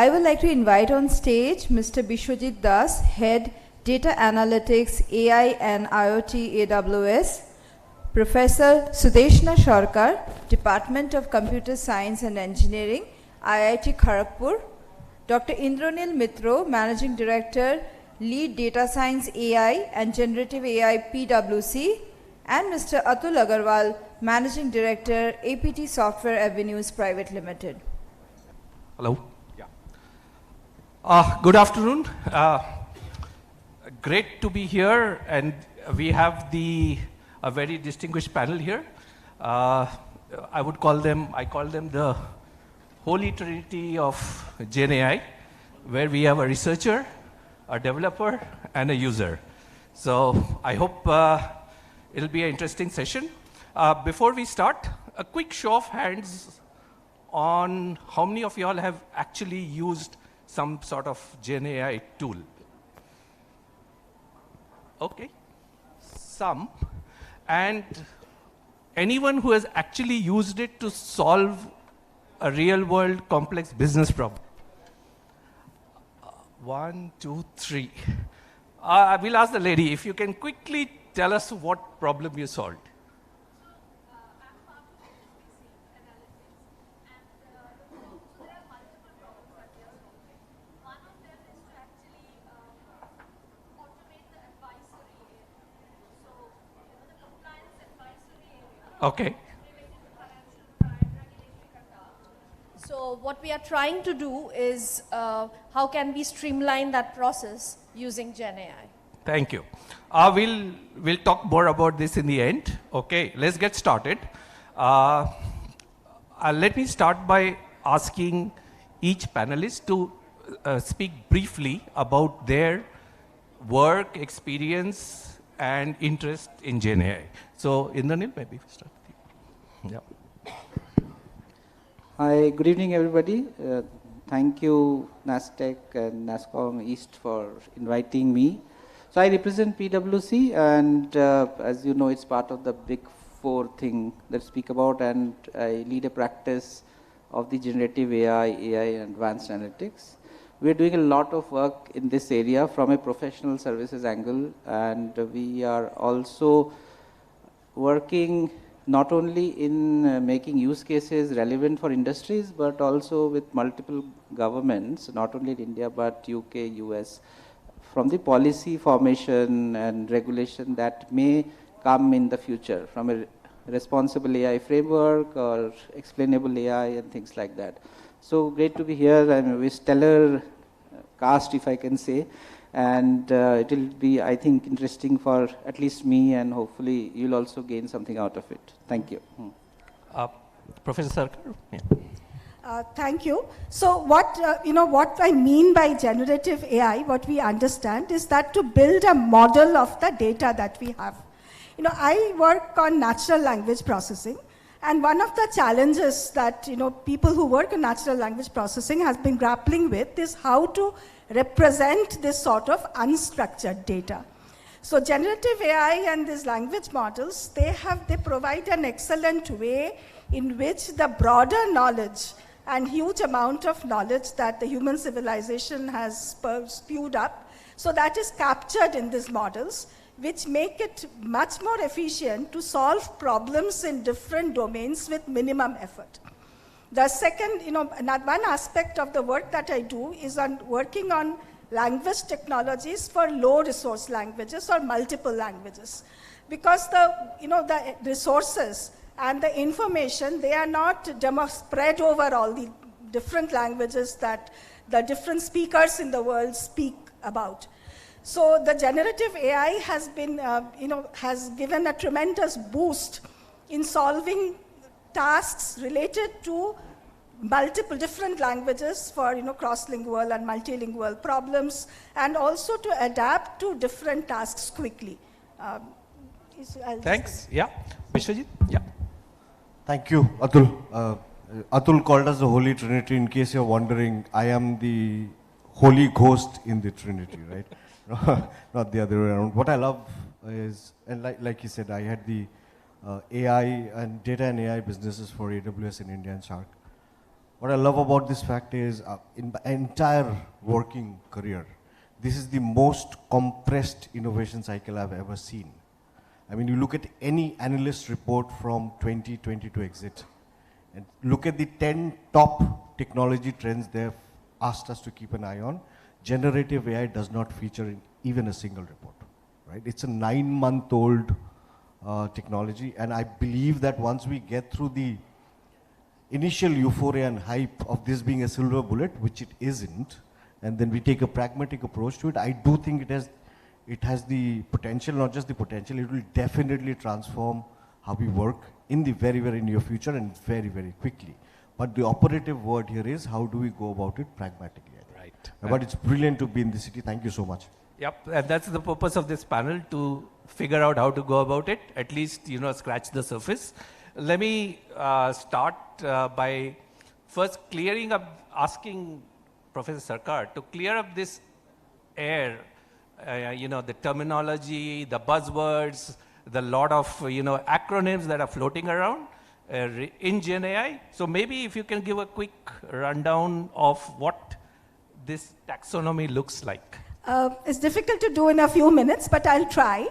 I would like to invite on stage Mr. Biswajit Das, Head Data Analytics, AI and IoT AWS, Professor Sudeshna Sarkar, Department of Computer Science and Engineering, IIT Kharagpur, Dr. Indranil Mitra, Managing Director, Lead Data Science AI and Generative AI PwC, and Mr. Atul Agarwal, Managing Director, APT Software Avenues Private Limited. Hello. Good afternoon. Great to be here, and we have a very distinguished panel here. I call them the Holy Trinity of GenAI, where we have a researcher, a developer, and a user. So I hope it'll be an interesting session. Before we start, a quick show of hands on how many of you all have actually used some sort of GenAI tool. Okay, some. And anyone who has actually used it to solve a real-world complex business problem? 1, 2, 3. We'll ask the lady, if you can quickly tell us what problem you solved. Okay. So what we are trying to do is how can we streamline that process using GenAI? Thank you. We'll talk more about this in the end. Okay, let's get started. Let me start by asking each panelist to speak briefly about their work, experience, and interest in GenAI. So, Indranil, maybe we start with you. Yeah. Hi, good evening, everybody. Thank you, NASTEC and NASCOM East for inviting me. So I represent PwC, and as you know, it's part of the big four thing that I speak about, and I lead a practice of the generative AI and advanced analytics. We're doing a lot of work in this area from a professional services angle, and we are also working not only in making use cases relevant for industries, but also with multiple governments, not only in India, but UK, US, from the policy formation and regulation that may come in the future from a responsible AI framework or explainable AI and things like that. So great to be here. I'm a stellar cast, if I can say, and it will be, I think, interesting for at least me, and hopefully you'll also gain something out of it. Thank you. Professor Sarkar? Yeah. Thank you. So what I mean by generative AI, what we understand is that to build a model of the data that we have. I work on natural language processing, and one of the challenges that people who work in natural language processing has been grappling with is how to represent this sort of unstructured data. So generative AI and these language models, they provide an excellent way in which the broader knowledge and huge amount of knowledge that the human civilization has spewed up, so that is captured in these models, which make it much more efficient to solve problems in different domains with minimum effort. The second, one aspect of the work that I do is working on language technologies for low resource languages or multiple languages. Because the resources and the information, they are not spread over all the different languages that the different speakers in the world speak about. So the generative AI has been, has given a tremendous boost in solving tasks related to multiple different languages for cross-lingual and multilingual problems, and also to adapt to different tasks quickly. Thanks. Yeah. Biswajit? Yeah. Thank you, Atul. Atul called us the Holy Trinity. In case you're wondering, I am the Holy Ghost in the Trinity, right? Not the other way around. What I love is, and like you said, I had the AI and data and AI businesses for AWS in India and Shark. What I love about this fact is, in my entire working career, this is the most compressed innovation cycle I've ever seen. I mean, you look at any analyst report from 2020 to exit, and look at the 10 top technology trends they've asked us to keep an eye on. Generative AI does not feature in even a single report, right? It's a 9-month-old technology, and I believe that once we get through the initial euphoria and hype of this being a silver bullet, which it isn't, and then we take a pragmatic approach to it, I do think it has the potential, not just the potential, it will definitely transform how we work in the very, very near future and very, very quickly. But the operative word here is, how do we go about it pragmatically? Right. But it's brilliant to be in the city. Thank you so much. Yep, and that's the purpose of this panel, to figure out how to go about it, at least, scratch the surface. Let me start by first clearing up, asking Professor Sarkar to clear up this air, the terminology, the buzzwords, the lot of, acronyms that are floating around in GenAI. So maybe if you can give a quick rundown of what this taxonomy looks like. It's difficult to do in a few minutes, but I'll try.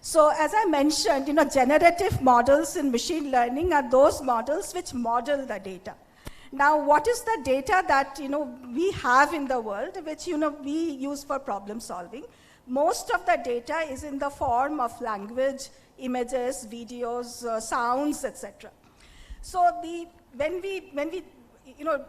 So as I mentioned, generative models in machine learning are those models which model the data. Now, what is the data that, we have in the world, which, we use for problem solving? Most of the data is in the form of language, images, videos, sounds, etc. So when we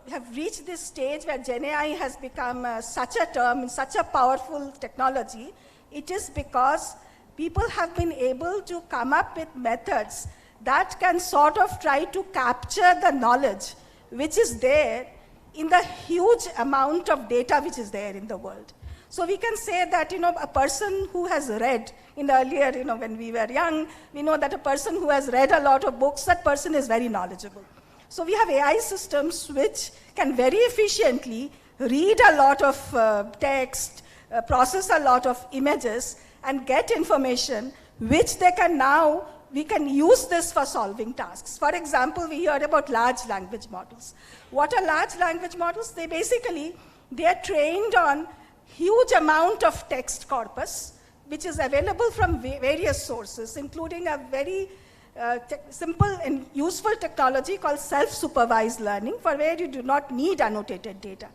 have reached this stage where GenAI has become such a term, such a powerful technology, it is because people have been able to come up with methods that can sort of try to capture the knowledge which is there in the huge amount of data which is there in the world. So we can say that, a person who has read, in the earlier, when we were young, we know that a person who has read a lot of books, that person is very knowledgeable. So we have AI systems which can very efficiently read a lot of text, process a lot of images, and get information which we can use this for solving tasks. For example, we heard about large language models. What are large language models? They are trained on huge amount of text corpus, which is available from various sources, including a very simple and useful technology called self-supervised learning, for where you do not need annotated data.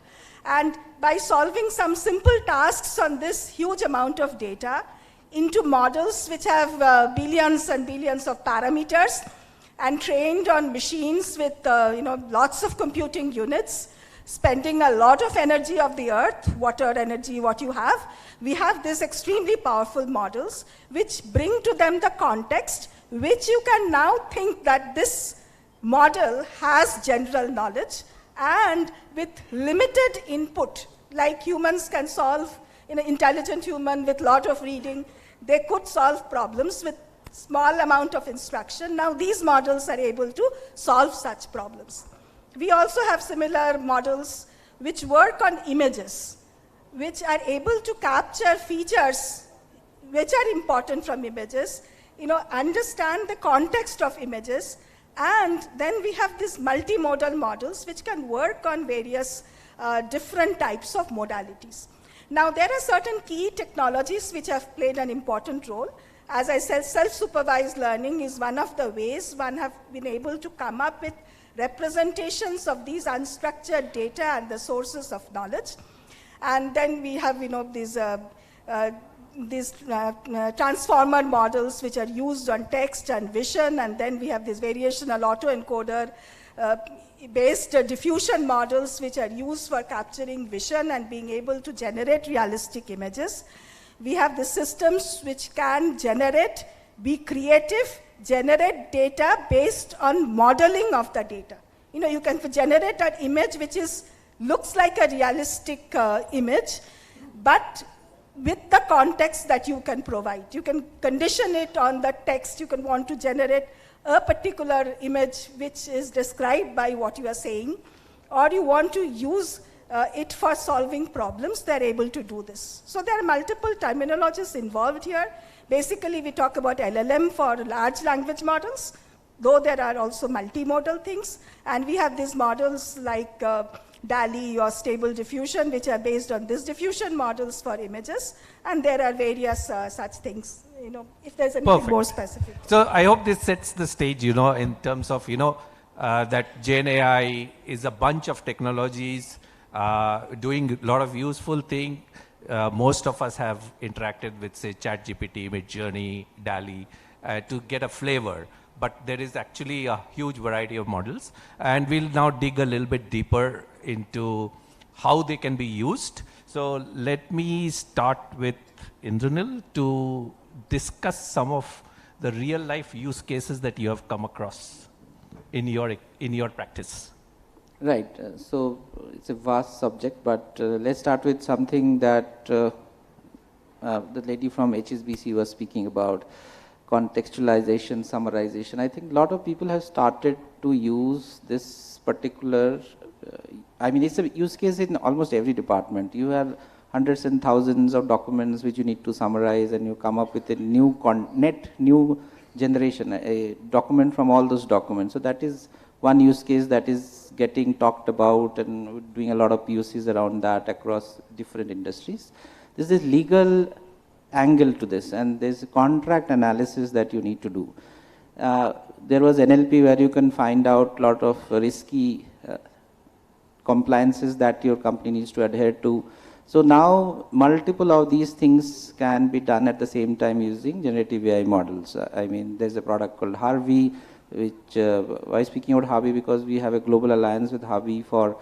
And by solving some simple tasks on this huge amount of data into models which have billions and billions of parameters and trained on machines with lots of computing units, spending a lot of energy of the earth, water, energy, what you have, we have these extremely powerful models which bring to them the context which you can now think that this model has general knowledge, and with limited input, like humans can solve, intelligent human with lot of reading, they could solve problems with small amount of instruction. Now these models are able to solve such problems. We also have similar models which work on images, which are able to capture features which are important from images, understand the context of images, and then we have these multimodal models which can work on various different types of modalities. Now, there are certain key technologies which have played an important role. As I said, self-supervised learning is one of the ways one have been able to come up with representations of these unstructured data and the sources of knowledge. And then we have, these transformer models which are used on text and vision, and then we have this variational autoencoder based diffusion models which are used for capturing vision and being able to generate realistic images. We have the systems which can generate, be creative, generate data based on modeling of the data. You can generate an image which looks like a realistic image, but with the context that you can provide. You can condition it on the text. You can want to generate a particular image which is described by what you are saying, or you want to use it for solving problems, they're able to do this. So there are multiple terminologies involved here. Basically, we talk about LLM for large language models. though there are also multimodal things. And we have these models like DALI or Stable Diffusion, which are based on this diffusion models for images. And there are various such things, if there's anything Perfect. more specific. So I hope this sets the stage, in terms of, that GenAI is a bunch of technologies doing a lot of useful things. Most of us have interacted with, say, ChatGPT, Midjourney, DALI, to get a flavor. But there is actually a huge variety of models. And we'll now dig a little bit deeper into how they can be used. So let me start with Indranil to discuss some of the real life use cases that you have come across in your practice. Right. So it's a vast subject, but let's start with something that the lady from HSBC was speaking about, contextualization, summarization. I think a lot of people have started to use this particular, it's a use case in almost every department. You have hundreds and thousands of documents which you need to summarize, and you come up with a new new generation, a document from all those documents. So that is one use case that is getting talked about, and we're doing a lot of POCs around that across different industries. There's this legal angle to this, and there's a contract analysis that you need to do. There was NLP where you can find out a lot of risky compliances that your company needs to adhere to. So now multiple of these things can be done at the same time using generative AI models. There's a product called Harvey, which, why speaking about Harvey? Because we have a global alliance with Harvey for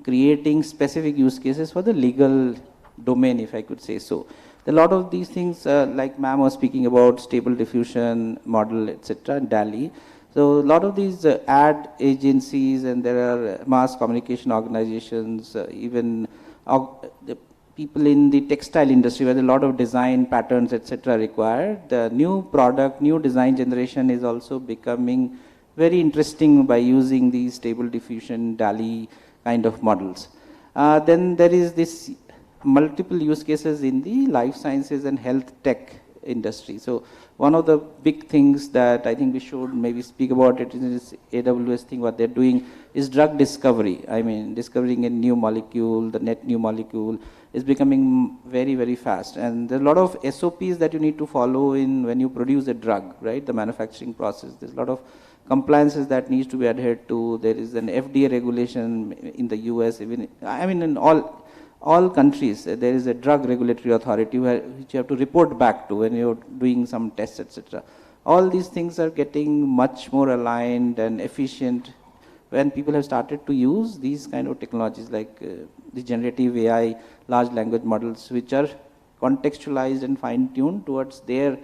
creating specific use cases for the legal domain, if I could say so. A lot of these things, like ma'am was speaking about stable diffusion model, etc., and DALI. So a lot of these ad agencies, and there are mass communication organizations, even the people in the textile industry where a lot of design patterns, etc., required. The new product, new design generation is also becoming very interesting by using these stable diffusion, DALI kind of models. Then there is this multiple use cases in the life sciences and health tech industry. So one of the big things that I think we should maybe speak about it in this AWS thing, what they're doing is drug discovery. Discovering a new molecule, the net new molecule is becoming very, very fast. And there are a lot of SOPs that you need to follow in when you produce a drug, right? The manufacturing process. There's a lot of compliances that needs to be adhered to. There is an FDA regulation in the US, even, in all countries, there is a drug regulatory authority which you have to report back to when you're doing some tests, etc. All these things are getting much more aligned and efficient when people have started to use these kind of technologies like the generative AI, large language models, which are contextualized and fine-tuned towards their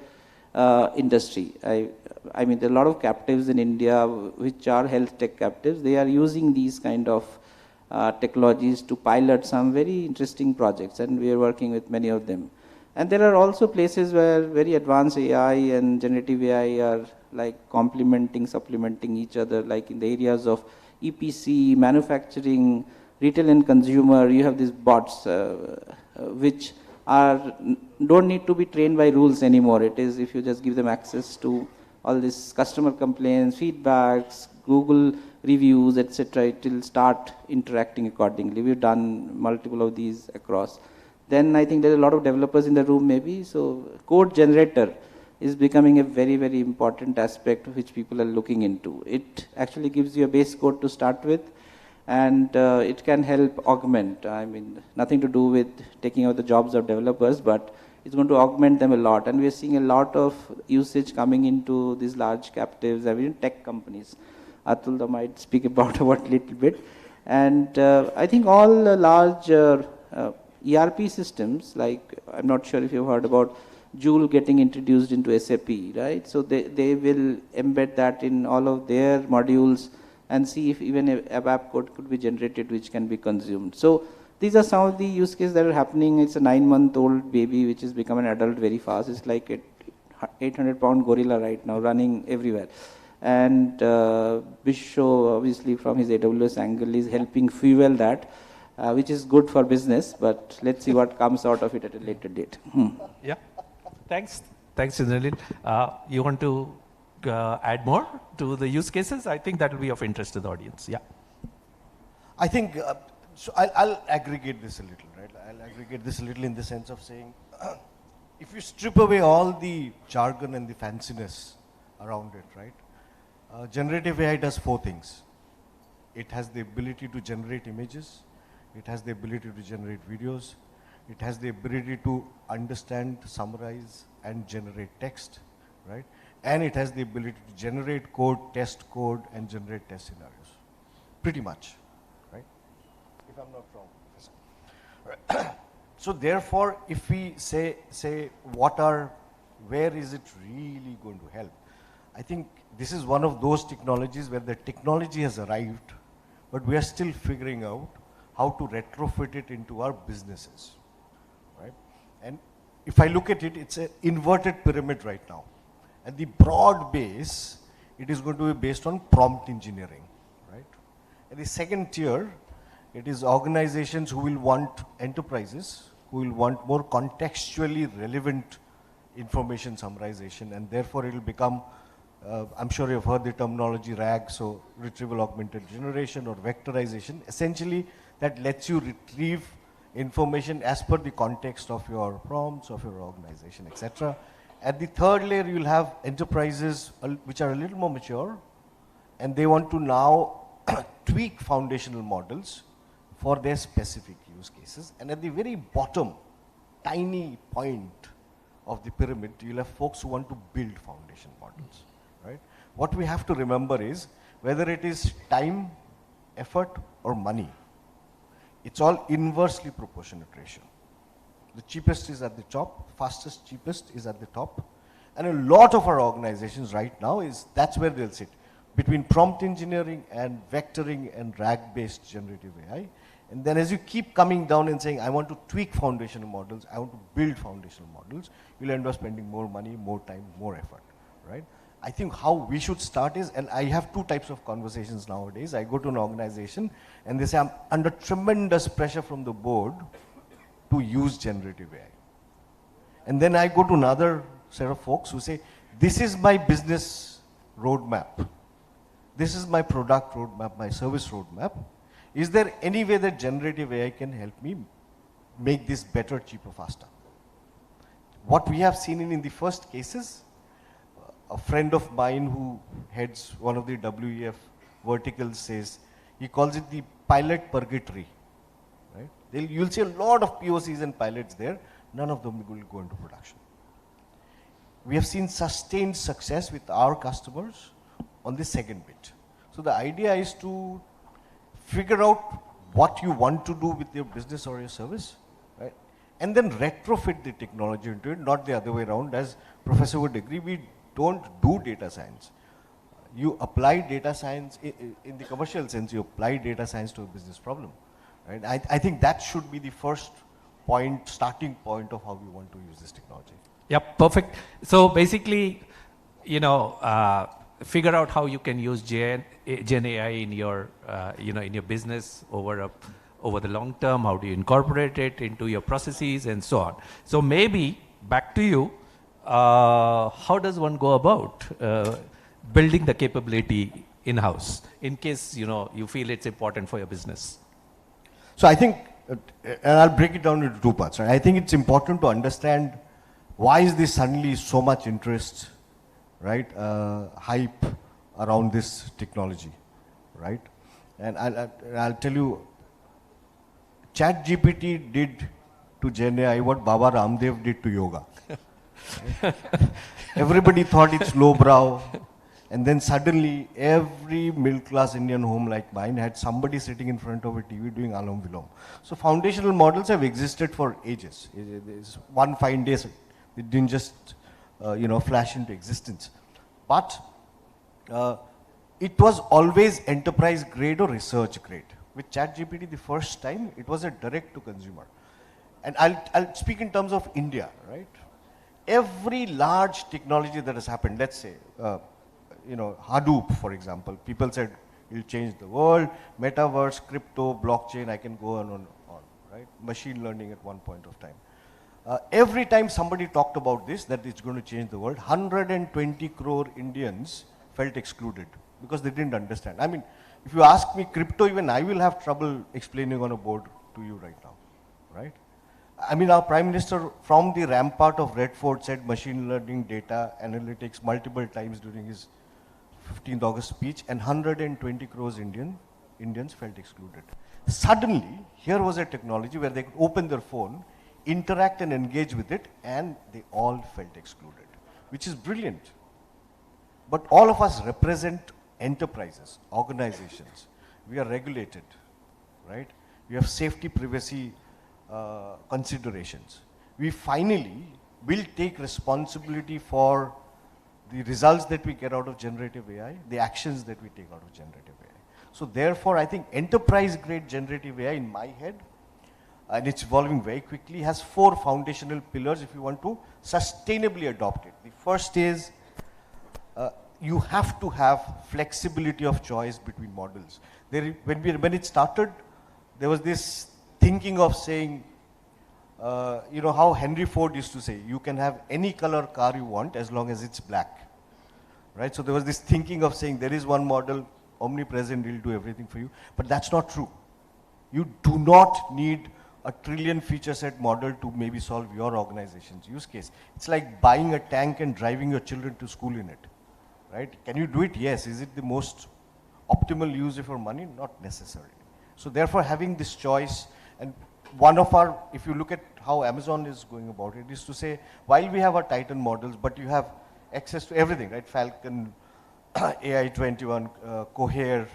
industry. There are a lot of captives in India which are health tech captives. They are using these kind of technologies to pilot some very interesting projects, and we are working with many of them. And there are also places where very advanced AI and generative AI are like complementing, supplementing each other, like in the areas of EPC, manufacturing, retail and consumer. You have these bots which don't need to be trained by rules anymore. It is if you just give them access to all this customer complaints, feedbacks, Google reviews, etc., it will start interacting accordingly. We've done multiple of these across. Then I think there's a lot of developers in the room maybe. So code generator is becoming a very, very important aspect which people are looking into. It actually gives you a base code to start with, and it can help augment. Nothing to do with taking out the jobs of developers, but it's going to augment them a lot. And we're seeing a lot of usage coming into these large captives, tech companies. Atul might speak about a little bit. And I think all large ERP systems, like I'm not sure if you've heard about Joule getting introduced into SAP, right? So they will embed that in all of their modules and see if even a web code could be generated which can be consumed. So these are some of the use cases that are happening. It's a 9-month-old baby which has become an adult very fast. It's like a 800-pound gorilla right now running everywhere. And Bisho, obviously from his AWS angle, is helping fuel that, which is good for business, but let's see what comes out of it at a later date. Yeah, thanks Indranil. You want to add more to the use cases? I think that will be of interest to the audience. Yeah. I think, so I'll aggregate this a little, right? I'll aggregate this a little in the sense of saying, if you strip away all the jargon and the fanciness around it, right? Generative AI does 4 things. It has the ability to generate images. It has the ability to generate videos. It has the ability to understand, summarize, and generate text, right? And it has the ability to generate code, test code, and generate test scenarios. Pretty much, right? If I'm not wrong, Professor. So therefore, if we say where is it really going to help? I think this is one of those technologies where the technology has arrived, but we are still figuring out how to retrofit it into our businesses, right? And if I look at it, it's an inverted pyramid right now. At the broad base, it is going to be based on prompt engineering, right? At the second tier, it is organizations who will want enterprises, who will want more contextually relevant information summarization, and therefore it will become, I'm sure you've heard the terminology RAG, so retrieval augmented generation or vectorization. Essentially, that lets you retrieve information as per the context of your prompts, of your organization, etc. At the third layer, you'll have enterprises which are a little more mature, and they want to now tweak foundational models for their specific use cases. And at the very bottom, tiny point of the pyramid, you'll have folks who want to build foundation models, right? What we have to remember is, whether it is time, effort, or money, it's all inversely proportionate ratio. The cheapest is at the top, fastest, cheapest is at the top. And a lot of our organizations right now that's where they'll sit, between prompt engineering and vectoring and RAG-based generative AI. And then as you keep coming down and saying, I want to tweak foundational models, I want to build foundational models, you'll end up spending more money, more time, more effort, right? I think how we should start is, and I have 2 types of conversations nowadays. I go to an organization and they say, I'm under tremendous pressure from the board to use generative AI. And then I go to another set of folks who say, this is my business roadmap. This is my product roadmap, my service roadmap. Is there any way that generative AI can help me make this better, cheaper, faster? What we have seen in the first cases, a friend of mine who heads one of the WEF verticals says, he calls it the pilot purgatory, right? You'll see a lot of POCs and pilots there, none of them will go into production. We have seen sustained success with our customers on the second bit. So the idea is to figure out what you want to do with your business or your service, right? And then retrofit the technology into it, not the other way around. As Professor would agree, we don't do data science. You apply data science, in the commercial sense, you apply data science to a business problem, right? I think that should be the first point, starting point of how we want to use this technology. Yep, perfect. So basically, figure out how you can use Gen AI in your, in your business over the long term. How do you incorporate it into your processes and so on? So maybe back to you. How does one go about building the capability in-house in case you feel it's important for your business? So I think, and I'll break it down into 2 parts. Right? I think it's important to understand why is there suddenly so much interest, right, hype around this technology, right? And I'll tell you, ChatGPT did to GenAI what Baba Ramdev did to yoga. Right? Everybody thought it's lowbrow, and then suddenly every middle-class Indian home like mine had somebody sitting in front of a TV doing Alom Vilom. So foundational models have existed for ages. It's one fine day, it didn't just flash into existence. But it was always enterprise grade or research grade. With ChatGPT, the first time, it was a direct to consumer. And I'll speak in terms of India, right? Every large technology that has happened, let's say, Hadoop, for example, people said it'll change the world, metaverse, crypto, blockchain, I can go on, right? Machine learning at one point of time. Every time somebody talked about this, that it's going to change the world, 120 crore Indians felt excluded because they didn't understand. I mean, if you ask me crypto, even I will have trouble explaining on a board to you right now, right? I mean, our Prime Minister from the rampart of Red Fort said machine learning, data, analytics multiple times during his 15th August speech, and 120 crores Indians felt excluded. Suddenly, here was a technology where they could open their phone, interact and engage with it, and they all felt excluded, which is brilliant. But all of us represent enterprises, organizations. We are regulated, right? We have safety, privacy considerations. We finally will take responsibility for the results that we get out of generative AI, the actions that we take out of generative AI. So therefore, I think enterprise-grade generative AI in my head, and it's evolving very quickly, has 4 foundational pillars if you want to sustainably adopt it. The first is you have to have flexibility of choice between models. When it started, there was this thinking of saying, you know how Henry Ford used to say, you can have any color car you want as long as it's black, right? So there was this thinking of saying there is one model, omnipresent, will do everything for you, but that's not true. You do not need a trillion feature set model to maybe solve your organization's use case. It's like buying a tank and driving your children to school in it, right? Can you do it? Yes. Is it the most optimal use of your money? Not necessarily. So therefore, having this choice, and one of our, if you look at how Amazon is going about it, is to say, while we have our Titan models, but you have access to everything, right? Falcon, AI21, Cohere,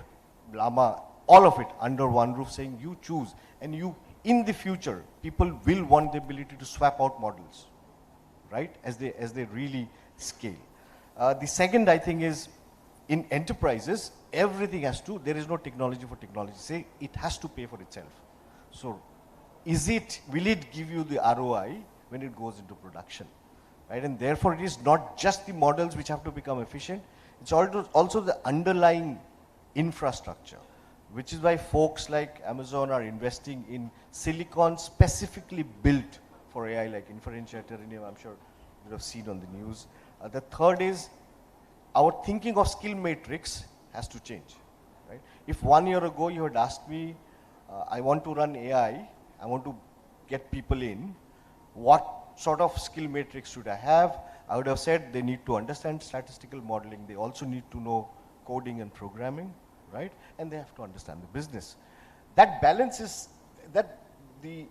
Llama, all of it under one roof, saying you choose. And you, in the future, people will want the ability to swap out models, right? As they really scale. The second, I think, is in enterprises, everything has to, there is no technology for technology. Say, it has to pay for itself. So, will it give you the ROI when it goes into production, right? And therefore, it is not just the models which have to become efficient, it's also the underlying infrastructure, which is why folks like Amazon are investing in silicon specifically built for AI, like Inferentia, Terinium, I'm sure you have seen on the news. The third is our thinking of skill matrix has to change, right? If 1 year ago you had asked me, I want to run AI, I want to get people in, what sort of skill matrix should I have? I would have said they need to understand statistical modeling, they also need to know coding and programming, right? And they have to understand the business. That balance is, that the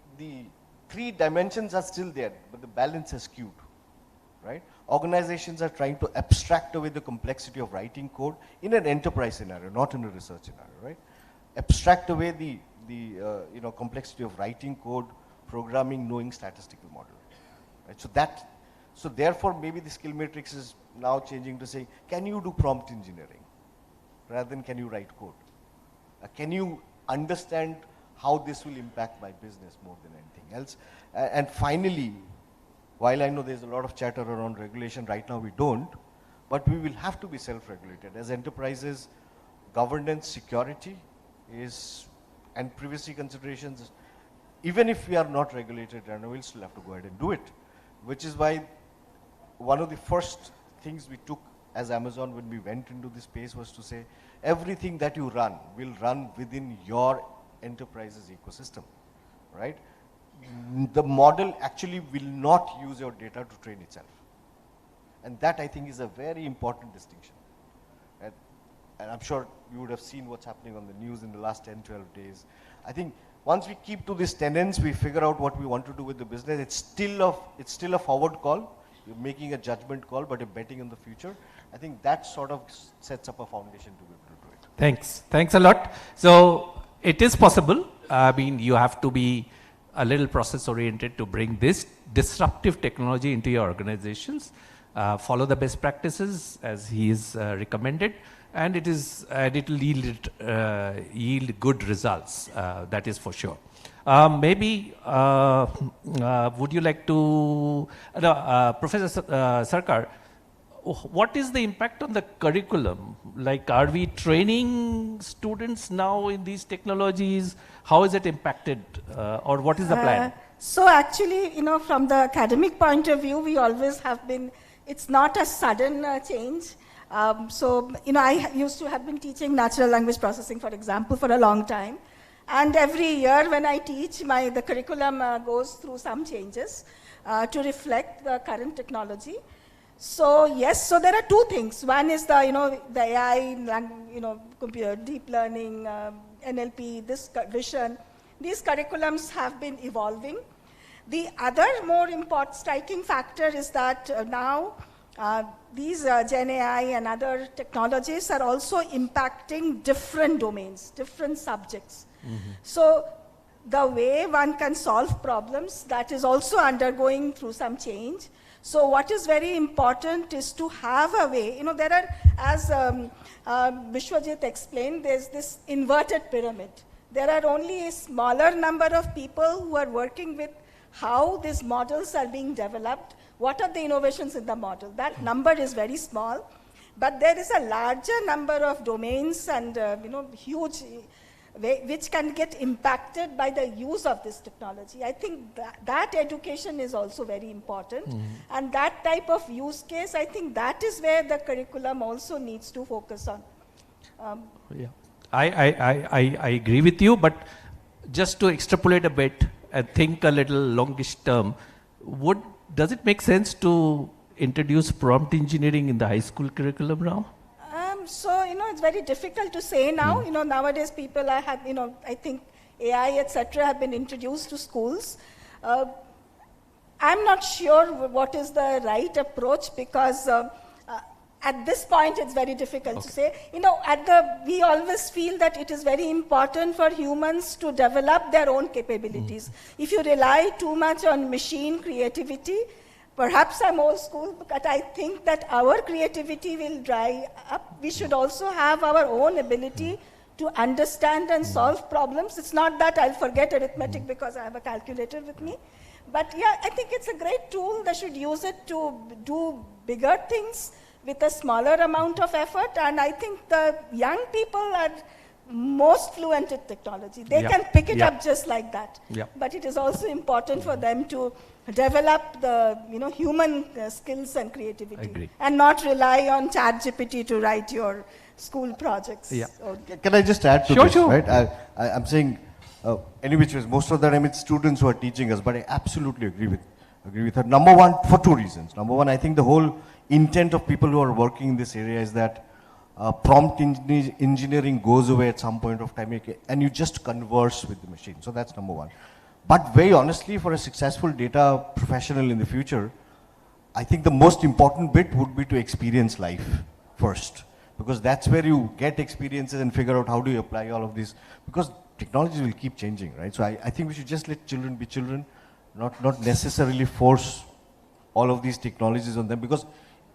3 dimensions are still there, but the balance has skewed, right? Organizations are trying to abstract away the complexity of writing code in an enterprise scenario, not in a research scenario, right? Abstract away the complexity of writing code, programming, knowing statistical model, right? So therefore, maybe the skill matrix is now changing to say, can you do prompt engineering rather than can you write code? Can you understand how this will impact my business more than anything else? And finally, while I know there's a lot of chatter around regulation, right now we don't, but we will have to be self-regulated. As enterprises, governance, security and privacy considerations, even if we are not regulated, we'll still have to go ahead and do it, which is why one of the first things we took as Amazon when we went into this space was to say, everything that you run will run within your enterprise's ecosystem, right? The model actually will not use your data to train itself. And that, I think, is a very important distinction. And I'm sure you would have seen what's happening on the news in the last 10, 12 days. I think once we keep to these tenets, we figure out what we want to do with the business. It's still a forward call. You're making a judgment call, but you're betting on the future. I think that sort of sets up a foundation to be able to do it. Thanks a lot. So it is possible. I mean, you have to be a little process oriented to bring this disruptive technology into your organizations. Follow the best practices as he is recommended, and it will yield good results. That is for sure. Maybe would you like to, Professor Sarkar, what is the impact on the curriculum? Like, are we training students now in these technologies? How is it impacted, or what is the plan? So actually, from the academic point of view, we always have been, it's not a sudden change. I used to have been teaching natural language processing, for example, for a long time. And every year when I teach, the curriculum goes through some changes to reflect the current technology. So yes, so there are two things. One is the AI, computer, deep learning, NLP, this vision. These curriculums have been evolving. The other more important striking factor is that now these GenAI and other technologies are also impacting different domains, different subjects. So the way one can solve problems, that is also undergoing through some change. So what is very important is to have a way, there are, as Biswajit explained, there's this inverted pyramid. There are only a smaller number of people who are working with how these models are being developed, what are the innovations in the model. That number is very small, but there is a larger number of domains and huge, which can get impacted by the use of this technology. I think that education is also very important. And that type of use case, I think that is where the curriculum also needs to focus on. Yeah, I agree with you, but just to extrapolate a bit and think a little longish term, does it make sense to introduce prompt engineering in the high school curriculum now? It's very difficult to say now. Nowadays people I think AI, etc. have been introduced to schools. I'm not sure what is the right approach because at this point it's very difficult to say. We always feel that it is very important for humans to develop their own capabilities. If you rely too much on machine creativity, perhaps I'm old school, but I think that our creativity will dry up. We should also have our own ability to understand and solve problems. It's not that I'll forget arithmetic because I have a calculator with me. But yeah, I think it's a great tool. They should use it to do bigger things with a smaller amount of effort. And I think the young people are most fluent in technology. They can pick it up just like that. But it is also important for them to develop the human skills and creativity and not rely on ChatGPT to write your school projects. Can I just add to this? Right? I'm saying, any which ways, most of the time it's students who are teaching us, but I absolutely agree with her. Number one, for two reasons. Number one, I think the whole intent of people who are working in this area is that prompt engineering goes away at some point of time and you just converse with the machine. So that's number one. But very honestly, for a successful data professional in the future, I think the most important bit would be to experience life first. Because that's where you get experiences and figure out how do you apply all of this. Because technologies will keep changing, right? So I think we should just let children be children, not necessarily force all of these technologies on them. Because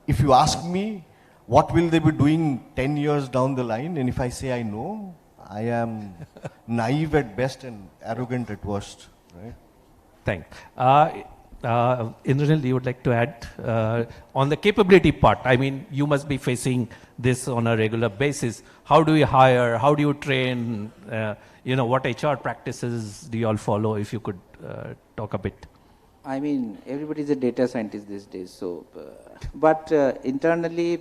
if you ask me, what will they be doing 10 years down the line? And if I say I know, I am naive at best and arrogant at worst. Right. Thanks. Indranil, you would like to add on the capability part? I mean, you must be facing this on a regular basis. How do you hire? How do you train? What HR practices do you all follow? If you could talk a bit. I mean, everybody is a data scientist these days. So, but internally,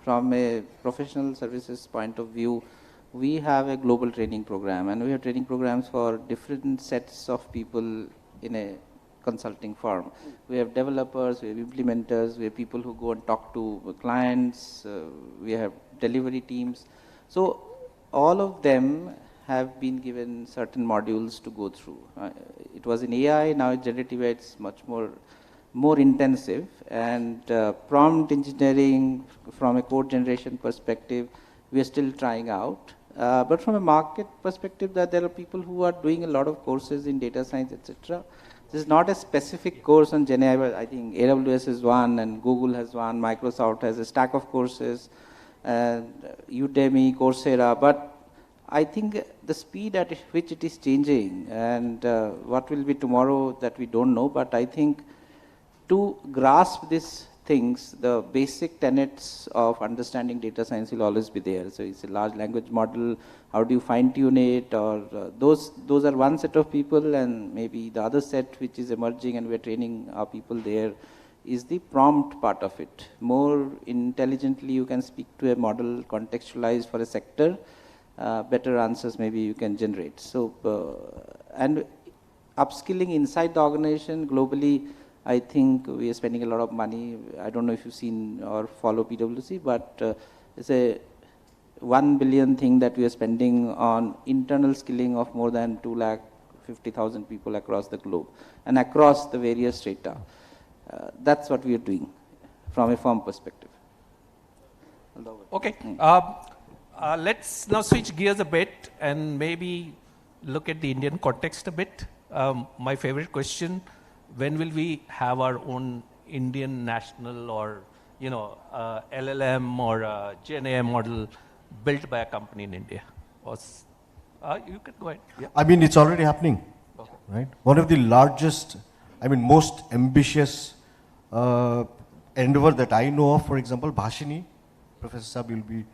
from a professional services point of view, we have a global training program, and we have training programs for different sets of people in a consulting firm. We have developers, we have implementers, we have people who go and talk to clients, we have delivery teams. So all of them have been given certain modules to go through. It was in AI, now it's generative AI, it's much more intensive, and prompt engineering from a code generation perspective, we are still trying out. But from a market perspective, that there are people who are doing a lot of courses in data science, etc. This is not a specific course on GenAI, but I think AWS is one, and Google has one, Microsoft has a stack of courses, and Udemy, Coursera. But I think the speed at which it is changing, and what will be tomorrow that we don't know, but I think to grasp this things, the basic tenets of understanding data science will always be there. So it's a large language model, how do you fine tune it, or those are one set of people, and maybe the other set which is emerging and we're training our people there is the prompt part of it. More intelligently you can speak to a model contextualized for a sector, better answers maybe you can generate. So, and upskilling inside the organization globally, I think we are spending a lot of money. I don't know if you've seen or follow PwC, but it's a 1 billion thing that we are spending on internal skilling of more than 250,000 people across the globe and across the various strata. That's what we are doing from a firm perspective. Okay. Let's now switch gears a bit and maybe look at the Indian context a bit. My favorite question, when will we have our own Indian national or, LLM or GenAI model built by a company in India? You can go ahead. Yeah. I mean, it's already happening, Okay. right? One of the largest, most ambitious endeavor that I know of, for example, Bhashini, Professor Sab will be,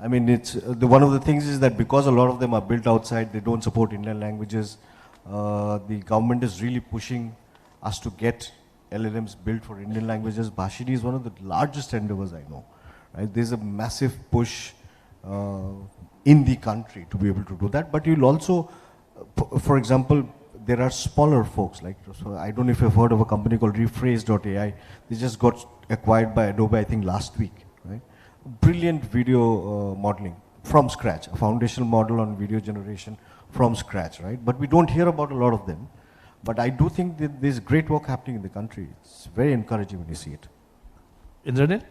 it's one of the things is that because a lot of them are built outside, they don't support Indian languages. The government is really pushing us to get LLMs built for Indian languages. Bhashini is one of the largest endeavors I know. Right? There's a massive push in the country to be able to do that. But you'll also, for example, there are smaller folks so I don't know if you've heard of a company called Rephrase.ai. They just got acquired by Adobe, I think, last week. Right? Brilliant video modeling from scratch, a foundational model on video generation from scratch, right? But we don't hear about a lot of them. But I do think that there's great work happening in the country. It's very encouraging when you see it. Indranil?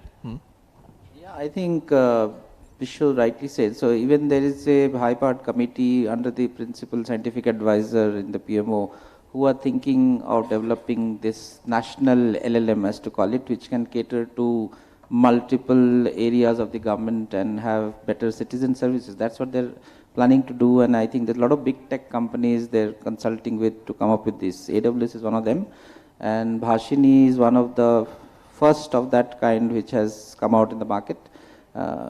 Yeah, I think Vishal rightly said. So even there is a high-powered committee under the principal scientific advisor in the PMO who are thinking of developing this national LLM, as to call it, which can cater to multiple areas of the government and have better citizen services. That's what they're planning to do, and I think there's a lot of big tech companies they're consulting with to come up with this. AWS is one of them, and Bhashini is one of the first of that kind which has come out in the market.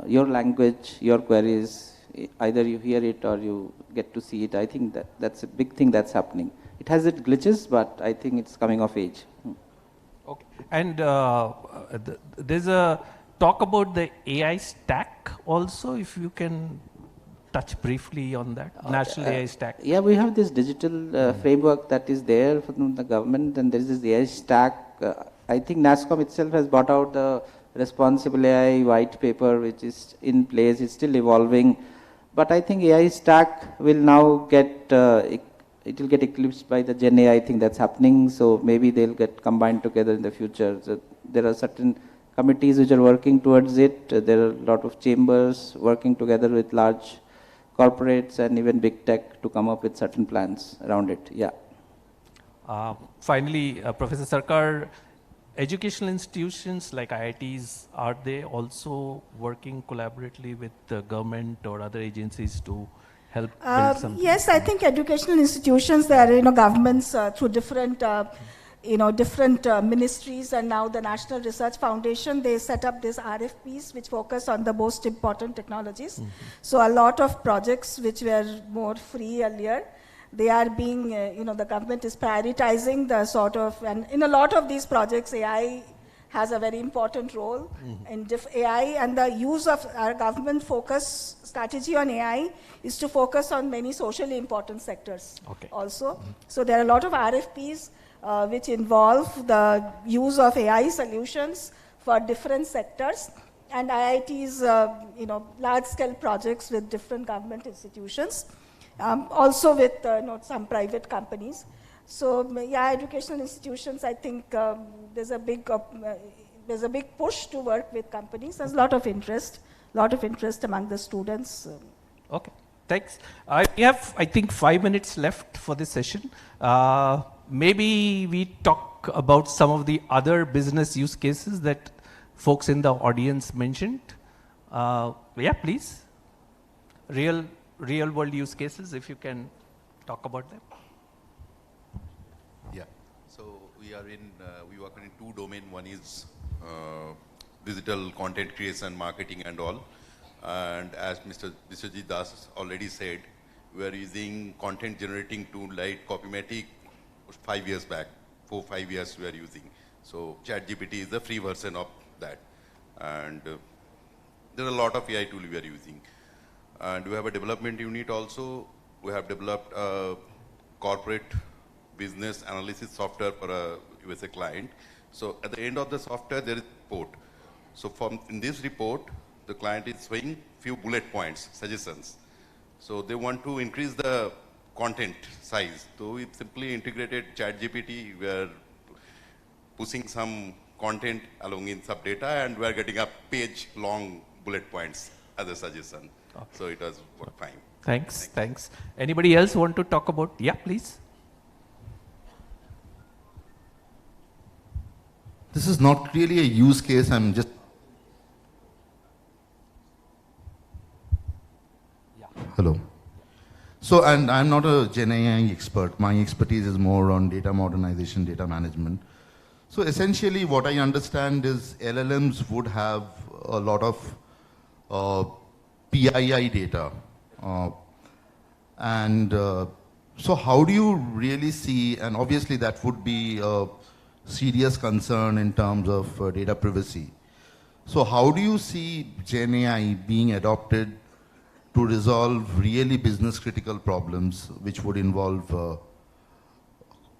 Your language, your queries, either you hear it or you get to see it. I think that's a big thing that's happening. It has its glitches, but I think it's coming of age. Okay. And there's a talk about the AI stack also, if you can touch briefly on that, national AI stack. Yeah, we have this digital framework that is there from the government, and there is this AI stack. I think NASSCOM itself has brought out the responsible AI white paper, which is in place. It's still evolving. But I think AI stack will now get, it will get eclipsed by the GenAI thing that's happening. So maybe they'll get combined together in the future. So there are certain committees which are working towards it. There are a lot of chambers working together with large corporates and even big tech to come up with certain plans around it. Yeah. Finally, Professor Sarkar, educational institutions like IITs, are they also working collaboratively with the government or other agencies to help build something? Yes, I think educational institutions, there are governments through different different ministries, and now the National Research Foundation, they set up these RFPs which focus on the most important technologies. So a lot of projects which were more free earlier, they are being, the government is prioritizing the sort of, and in a lot of these projects, AI has a very important role in AI, and the use of our government focus strategy on AI is to focus on many socially important sectors also. So there are a lot of RFPs which involve the use of AI solutions for different sectors, and IITs, large-scale projects with different government institutions, also with some private companies. So yeah, educational institutions, I think there's a big push to work with companies. There's a lot of interest among the students. Okay, thanks. We have, I think, 5 minutes left for this session. Maybe we talk about some of the other business use cases that folks in the audience mentioned. Yeah, please. Real world use cases, if you can talk about them. Yeah. So we work in two domains. One is digital content creation, marketing and all. And as Mr. Biswajit Das already said, we are using content generating tool like Copymatic 5 years back, 4-5 years we are using. So ChatGPT is the free version of that. And there are a lot of AI tools we are using. And we have a development unit also. We have developed a corporate business analysis software for a USA client. So at the end of the software, there is a report. So in this report, the client is showing few bullet points, suggestions. So they want to increase the content size. So we simply integrated ChatGPT. We are pushing some content along in sub data, and we are getting a page long bullet points as a suggestion. Okay. So it was fine. Thanks. Anybody else want to talk about? Yeah, please. This is not really a use case. I'm just. Yeah. Hello. So, and I'm not a GenAI expert. My expertise is more on data modernization, data management. So essentially what I understand is LLMs would have a lot of PII data. So how do you really see, and obviously that would be a serious concern in terms of data privacy. So how do you see GenAI being adopted to resolve really business critical problems which would involve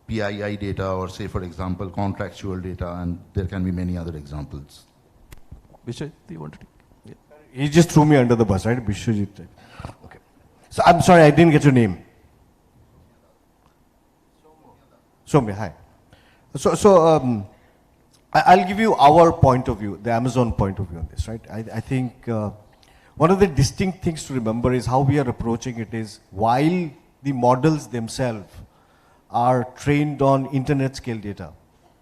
PII data, or say for example contractual data, and there can be many other examples. Biswajit, do you want to take? Yeah. He just threw me under the bus, right? Biswajit. Okay. So I'm sorry, I didn't get your name. Soumya, hi. I'll give you our point of view, the Amazon point of view on this, right? I think one of the distinct things to remember is how we are approaching it is, while the models themselves are trained on internet scale data,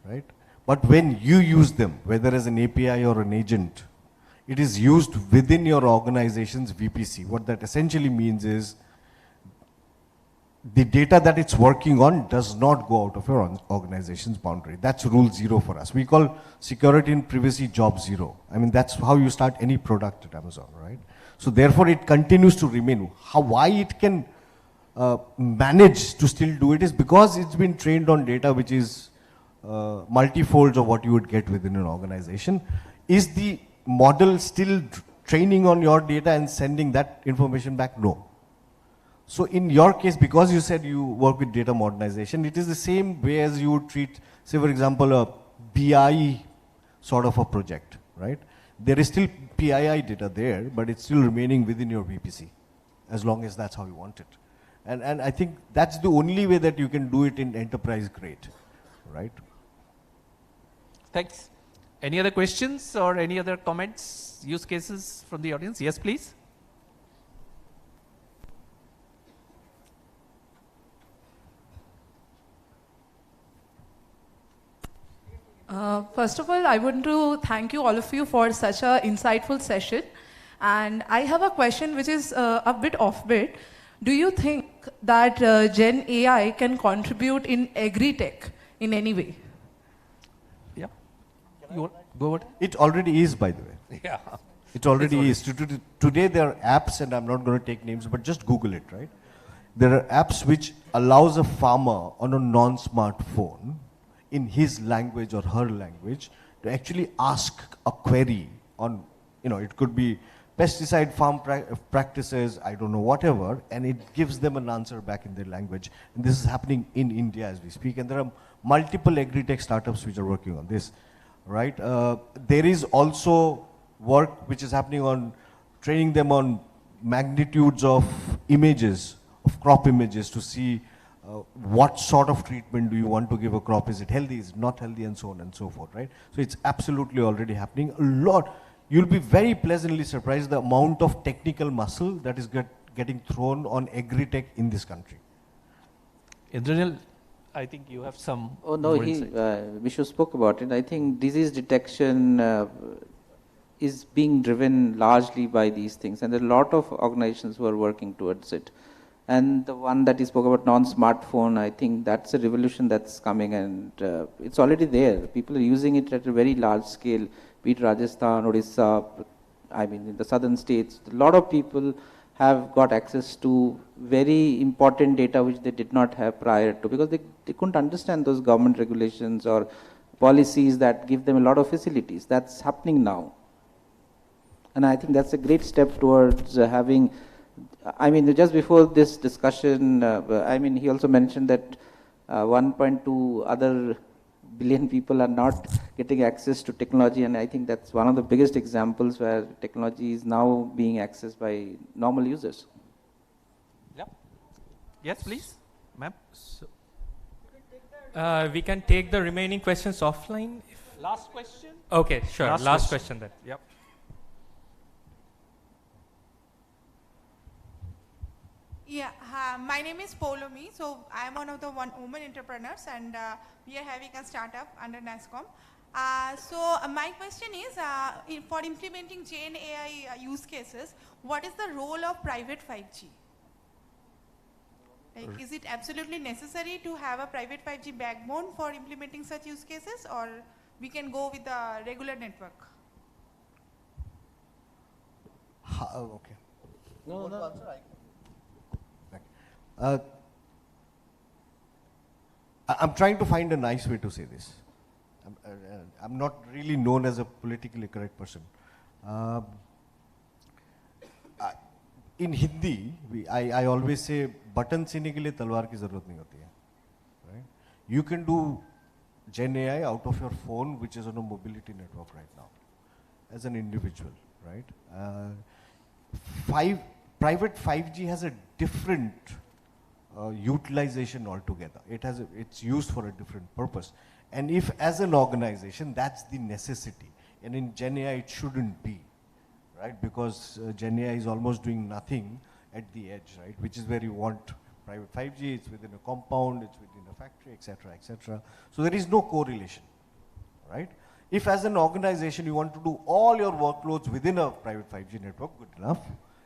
right? But when you use them, whether as an API or an agent, it is used within your organization's VPC. What that essentially means is the data that it's working on does not go out of your organization's boundary. That's rule 0 for us. We call security and privacy job 0. I mean, that's how you start any product at Amazon, right? So therefore it continues to remain. Why it can manage to still do it is because it's been trained on data which is multifolds of what you would get within an organization. Is the model still training on your data and sending that information back? No. So in your case, because you said you work with data modernization, it is the same way as you would treat, say for example, a BI sort of a project, right? There is still PII data there, but it's still remaining within your VPC, as long as that's how you want it. And I think that's the only way that you can do it in enterprise grade, right? Thanks. Any other questions or any other comments, use cases from the audience? Yes, please. First of all, I want to thank you, all of you, for such an insightful session. And I have a question which is a bit off-bit. Do you think that GenAI can contribute in agri-tech in any way? Yeah. You go ahead. It already is, by the way. Yeah. It already is. Today there are apps, and I'm not going to take names, but just Google it, right? There are apps which allows a farmer on a non-smartphone in his language or her language to actually ask a query on, it could be pesticide farm practices, I don't know, whatever, and it gives them an answer back in their language. And this is happening in India as we speak, and there are multiple agri-tech startups which are working on this, right? There is also work which is happening on training them on magnitudes of images, of crop images, to see what sort of treatment do you want to give a crop? Is it healthy, is it not healthy, and so on and so forth, right? So it's absolutely already happening. A lot. You'll be very pleasantly surprised the amount of technical muscle that is getting thrown on agri-tech in this country. Indranil, I think you have some. Oh no, Vishnu spoke about it. I think disease detection is being driven largely by these things, and there are a lot of organizations who are working towards it. And the one that you spoke about, non-smartphone, I think that's a revolution that's coming, and it's already there. People are using it at a very large scale, be it Rajasthan, Odisha, I mean in the southern states. A lot of people have got access to very important data which they did not have prior to, because they couldn't understand those government regulations or policies that give them a lot of facilities. That's happening now. And I think that's a great step towards having, I mean, just before this discussion, I mean, he also mentioned that 1.2 other billion people are not getting access to technology, and I think that's one of the biggest examples where technology is now being accessed by normal users. Yep. Yes, please, ma'am. So, we can take the remaining questions offline. Last question? Okay, sure. Last question then. Yep. Yeah, my name is Polomi. So I am one of the women entrepreneurs, and we are having a startup under NASCOM. My question is, for implementing GenAI use cases, what is the role of private 5G? Like, is it absolutely necessary to have a private 5G backbone for implementing such use cases, or we can go with the regular network? Okay. No. I'm trying to find a nice way to say this. I'm not really known as a politically correct person. In Hindi, I always say, button छीनने के लिए तलवार की जरूरत नहीं होती है, right? You can do GenAI out of your phone, which is on a mobility network right now, as an individual, right? Private 5G has a different utilization altogether. It's used for a different purpose. And if as an organization, that's the necessity. And in GenAI, it shouldn't be, right? Because GenAI is almost doing nothing at the edge, right? Which is where you want private 5G, it's within a compound, it's within a factory, etc., etc. So there is no correlation, right? If as an organization you want to do all your workloads within a private 5G network, good enough.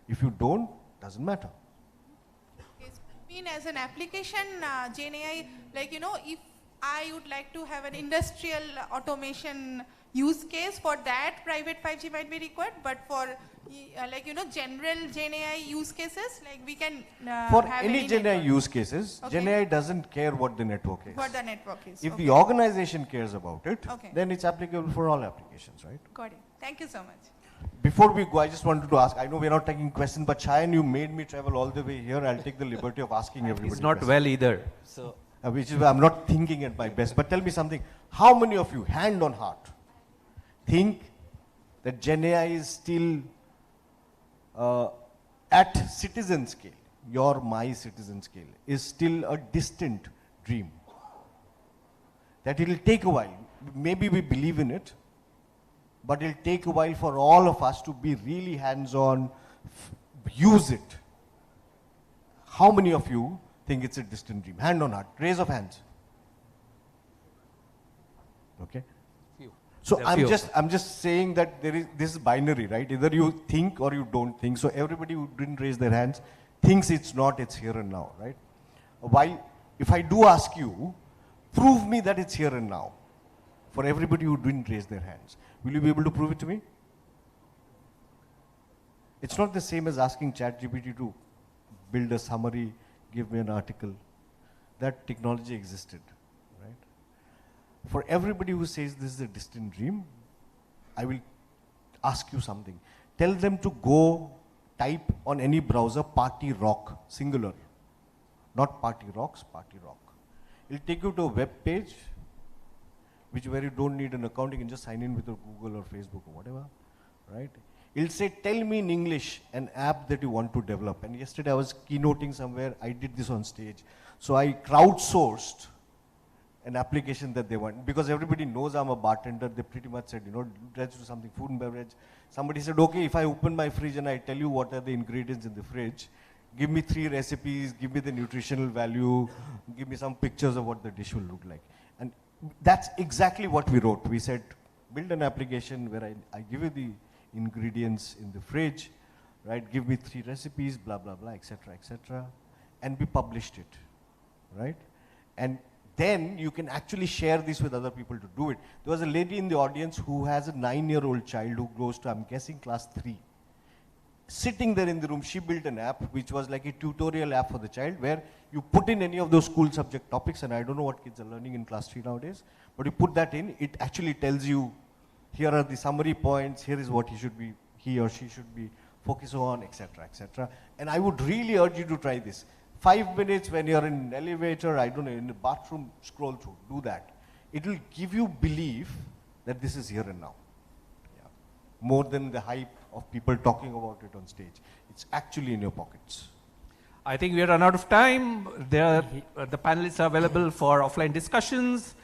If you don't, doesn't matter. As an application, GenAI, like, if I would like to have an industrial automation use case, for that private 5G might be required, but for general GenAI use cases, like we can for have any GenAI network. use cases, Okay. GenAI doesn't care what the network is. What the network is. If Okay. the organization cares about it, Okay. then it's applicable for all applications, right? Got it. Thank you so much. Before we go, I just wanted to ask, I know we're not taking questions, but Shayan, you made me travel all the way here. I'll take the liberty of asking everybody. He's not well either. So, which is why I'm not thinking at my best. But tell me something. How many of you, hand on heart, think that GenAI is still at citizen scale, my citizen scale, is still a distant dream? That it'll take a while. Maybe we believe in it, but it'll take a while for all of us to be really hands-on, use it. How many of you think it's a distant dream? Hand on heart, raise of hands. Okay. few. So I'm just saying that this is binary, right? Either you think or you don't think. So everybody who didn't raise their hands thinks it's not, it's here and now, right? Why? If I do ask you, prove me that it's here and now. For everybody who didn't raise their hands, will you be able to prove it to me? It's not the same as asking ChatGPT to build a summary, give me an article. That technology existed, right? For everybody who says this is a distant dream, I will ask you something. Tell them to go type on any browser party rock, singular. Not party rocks, party rock. It'll take you to a web page where you don't need an account, you can just sign in with your Google or Facebook or whatever, right? It'll say, tell me in English an app that you want to develop. And yesterday I was keynoting somewhere, I did this on stage. So I crowdsourced an application that they want, because everybody knows I'm a bartender. They pretty much said, let's do something, food and beverage. Somebody said, okay, if I open my fridge and I tell you what are the ingredients in the fridge, give me 3 recipes, give me the nutritional value, give me some pictures of what the dish will look like. And that's exactly what we wrote. We said, build an application where I give you the ingredients in the fridge, right? Give me 3 recipes, blah, blah, blah, etc., etc. and we published it, right? And then you can actually share this with other people to do it. There was a lady in the audience who has a 9-year-old child who goes to, I'm guessing, class 3. Sitting there in the room, she built an app which was like a tutorial app for the child where you put in any of those school subject topics, and I don't know what kids are learning in class 3 nowadays, but you put that in, it actually tells you, here are the summary points, here is what he or she should be focusing on, etc., etc. And I would really urge you to try this. 5 minutes when you're in an elevator, I don't know, in the bathroom, scroll through, do that. It will give you belief that this is here and now. Yeah. More than the hype of people talking about it on stage. It's actually in your pockets. I think we are run out of time. The panelists are available for offline discussions.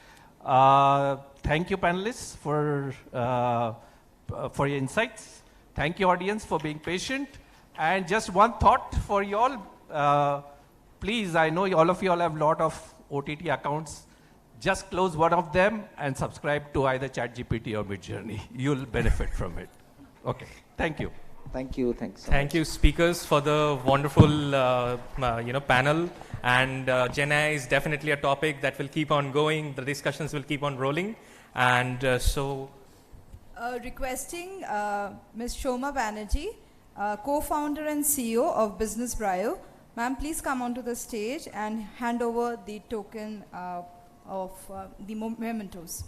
Thank you, panelists, for your insights. Thank you, audience, for being patient. And just one thought for you all. Please, I know all of you all have a lot of OTT accounts. Just close one of them and subscribe to either ChatGPT or Midjourney. You'll benefit from it. Okay, thank you. Thank you, thanks so Thank much. you, speakers, for the wonderful panel. And GenAI is definitely a topic that will keep on going. The discussions will keep on rolling. And Requesting Ms. Shoma Banerjee, co-founder and CEO of Business Brio. Ma'am, please come onto the stage and hand over the token of the mementos.